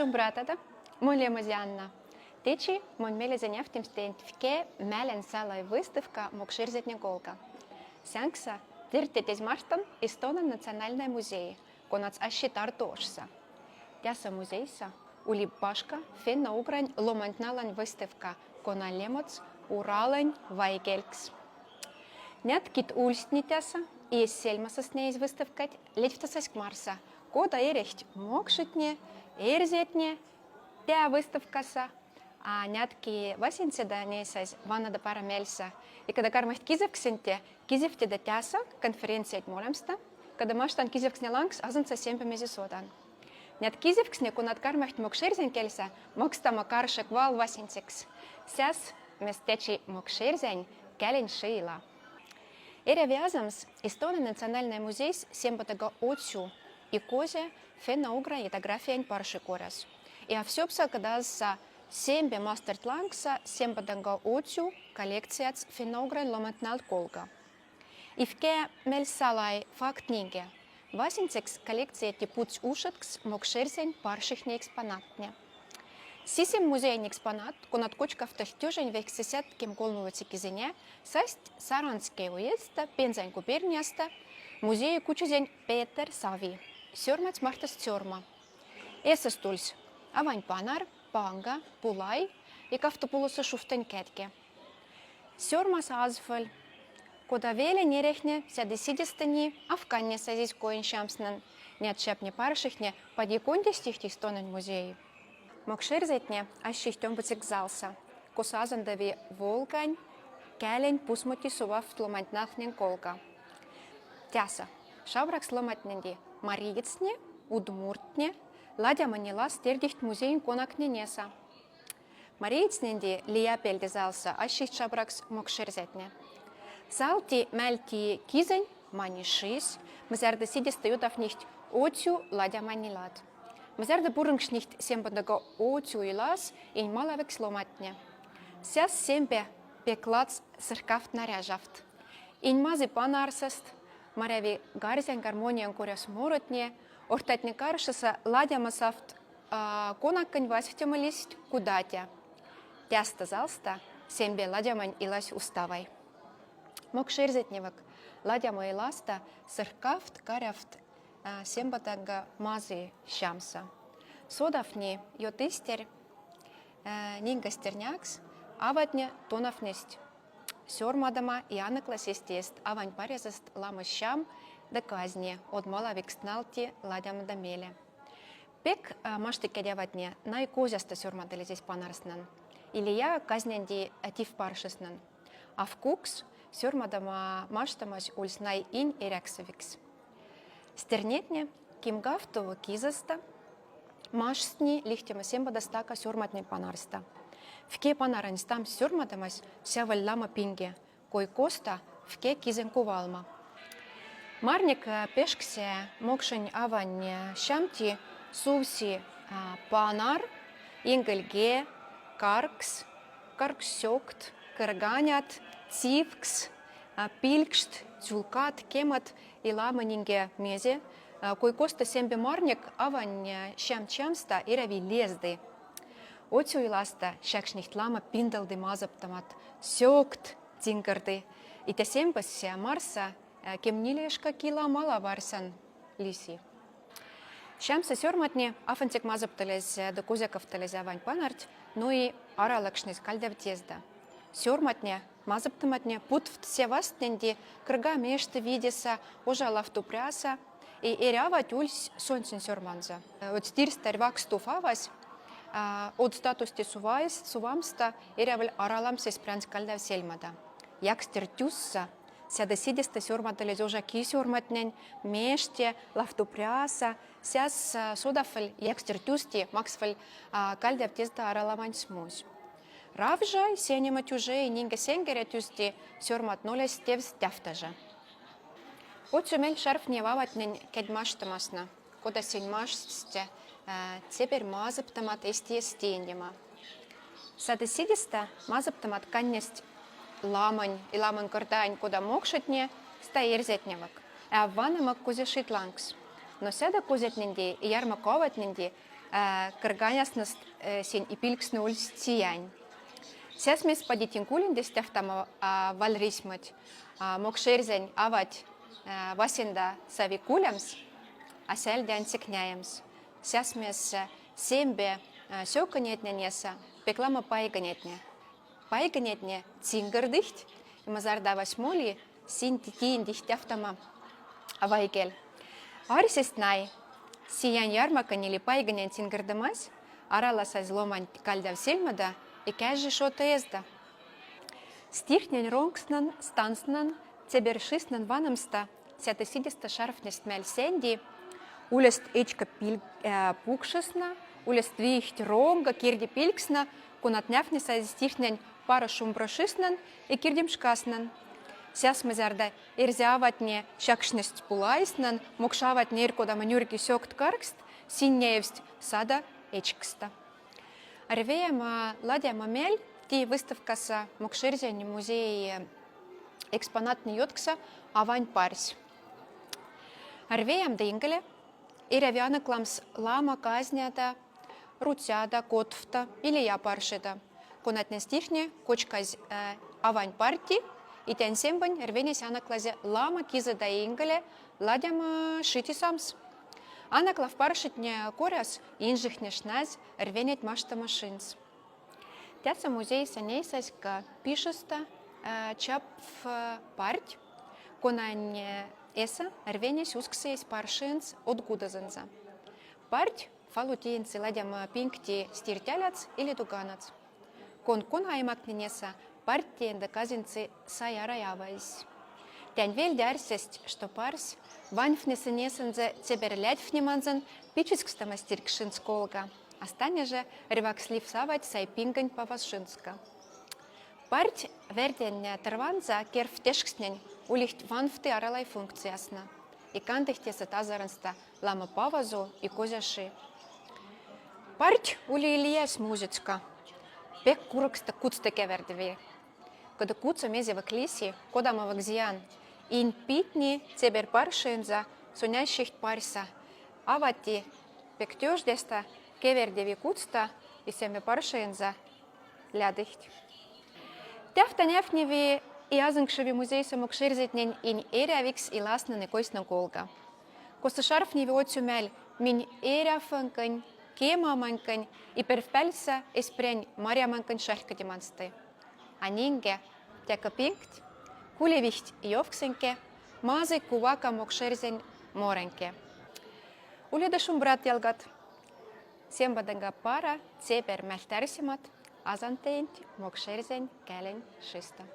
Brătătă, mulle Janna. Течи, мон меле занявтим стентфке мелен салай выставка мокширзетня голка. Сянкса, тиртетез мартан Эстонен национальный музей, конац ашитар тошса. Тяса музейса, ули башка, фенна украин ломантналань выставка, кона лемоц, уралань вайгелькс. Нет кит ульстни тяса, и сельмаса с ней выставкать, лечтасась марса, кода эрехт мокшитне, эрзетне, тя выставкаса, а нятки васинцеда несais vanada paramelsa. И когда кармахт кизевксенте, кизевте да тяса, конференциять молемста, когда маштан кизевксне лангс, азанца семпе мезисодан. Нет кизевксне, кунат кармахт мокшерзен келса, мокста макаршек вал васинцекс. Сяс местечи мокшерзен келен шиила. Эревязамс Эстонен национальный музей семпатага отцу и козе фенна угра етография паршикорас. И авсёпса кадазса сембе мастертлангса семпатага отцу коллекцияц фенна угра ломантнал колга. Ивке мельсалай фактниге. Васинцекс коллекция типуц ушаткс мокшерсен паршихне экспонатне. Сисем музейный экспонат, конат кочка в тахтюжень век сесятким колнуваться кизене, састь Саранские уезда, Пензань губернияста, музей кучузень Петер Сави, сёрмац мартас сёрма. Эсэстульс, авань панар, панга, пулай, и кафтопулуса шуфтень кетке. Сёрмас азваль, кода веле нерехне, сядесидестани, авканне сазись коин шамснан, не отшепне паршихне, подъеконде стихтих стонен музеи. Мокшерзетне ашшихтён бутекзалса, косазандави волгань, кэлень пусмути сував тломантнахнен колга. Тяса, шаврак сломатненди маригицне, удмуртне, ладя манила стердихт музейн конакне неса. Маригицненди лия пельдезалса ашшихт шавракс мокшерзетне. Салти мэлти кизень манишис, мзерда сидеста ютав нихт отю ладя манилат. Мзерда бурынгш нихт семпадага отю илас ин малавек сломатне. Сяс семпе пеклац сыркафт наряжафт. Ин мази панарсаст, мареви гарзен гармониян коряс моротне, ортатне каршаса ладямасафт конаккань васфтямалисть кудатя. Тяста залста сембе ладямань илась уставай. Мокшерзетневак ладяма иласта сыркафт каряфт семпатага мази шамса. Содафни йотистер нингастернякс, аватне тонафнесть. Сёрмадама и анакласестест, авань парезаст ламышам да казне, от малавикстналти ладям да меле. Пек маштикедяватне найкозяста сёрмадали здесь панарснан, или я казненди тиф паршеснан. А в кукс сёрмадама маштамась ульснай ин эрексовикс. Стернетне кимгафтово кизаста, машстни лихтема сембада стака сёрматне панарста. Вке панарань стам сёрмадамась сяваль лама пинге, кой коста вке кизен кувалма. Марник пешксе мокшень авань шамти сувси панар, ингельге, каркс, карксёкт, кырганят, цивкс, пилькшт, цулкат, кемат и ламанинге мезе, кой коста сембе марник авань шам-чамста ирави лезды. Отсю иласта шакшнихт лама пиндалды мазаптамат, сёкт тингарды. И те сембас марса кемнилешка кила мала варсан лиси. Шамса сёрматне афантик мазапталез да козяковталез авань панарт, но и аралакшнис кальдавтезда. Сёрматне мазаптаматне путвт севастненди крыга мешты видеса, ожалафту пряса, и эрявать ульс сонцин сёрманза. Вот стирстарь вакстуф авась, от статусти сувамста эряваль араламсес прянс кальдав сельмада. Якстер тюсса, сяда сидеста сёрматалез ожаки сёрматнен, меште, лафту пряса, сяс содафаль якстер тюсти максфаль кальдав тезда араламань смусь. Равжай сенема тюже и нинга сенгере тюсти сёрмат нолес тевс тяфтажа. Отсю мель шарф неваватнен кедмаштамасна, кода сельмашсте, теперь мазаптамат эсти стенема. Сада сидеста мазаптамат каннесть ламань и ламан кардань, кода мокшетне, ста ерзетневак. А ванамак кузешит лангс. Но сяда кузетненди и ярмаковатненди kõrganjastnast siin i pilksnu ulst siiani. Seas mes paditin kuulindest jäftama valrismad, mokšerzen avad vasinda savi kuulems, a sel dansik näems. Seas mes sembe söökanetnenesa peklama paiganetne. Paiganetne tsingardiht, ja ma zardavas moli siin tiindiht jäftama avaigel. Arsest näi, siian järmakanili paiganen tsingardamas, aralasais loman kaldav silmada ja käži šota ezda. Stihnen ronksnan, stansnan, ceberšisnan vanamsta, seata sidista šarfnest meil sendi, ulest ečka pukšasna, ulest viihti ronga kirdi pilksna, kunat näfnisais stihnen para šumprošisnan ja kirdim škasnan. Seas me zarda irziavatne šakšnest pulaisnan, mokšavatne irkodama nürgi söökt karkst, sinneevst sada ečksta. Arveema ladjama meil tii выставкassa Mokšerzeni museei eksponatni jutksa avain pars. Arveem dingele irevianaklams lama kaznjada, rutsjada, kotvta ili japaršida, kunat nestihne kočkaz avain parti, iten semban arvenis anaklaze lama kizada ingele ladjama šiti sams. Anaklav paršitne korjas inžihne šnaz arvenet mašta mašins. Teatsa muzeissa neisas ka pišasta čap part, kunan esa arvenis usksais paršins odgudazanza. Part falutiinsi ladjama pinkti stirtjälats ili tuganats. Kun kunaimakninesa партиен доказанцы саярайавайс. Тянь вель дярсесть, что парс, ваньфнеса несензе цеберлять вниманзан, пическста мастеркшинсколга, а стане же ревакслив савать сайпингань павашинска. Парть верден терванза керв тешкснень, улихт ванфты аралай функциясна, и кантыхтеса тазаранста лама павазу и козяши. Парть ули Ильяс музицка, пек куракста куцта кевердеви. Kada kutsumiseva klisi kodamavak zian, in pitni ceber paršenza sunjašiht parsa, avati pektjoždesta keverdevi kutsta iseme paršenza lädiht. Tähta näfnivi i azankševi muzeissa Mokšerzitnen in eriaviks i lasnane koisna kolga. Kosta šarfnivi otsumäl min eriafankan, keemamankan i perfpälsa espren marjamankan šarkadimansti. Aninge, teka pinkt, kuliviht jovksenke, maazai kuvaka Mokšerzen morenke. Ulida šumbrat jalgat, sembadanga para ceber mältärsimat, azanteint Mokšerzen kälen šista.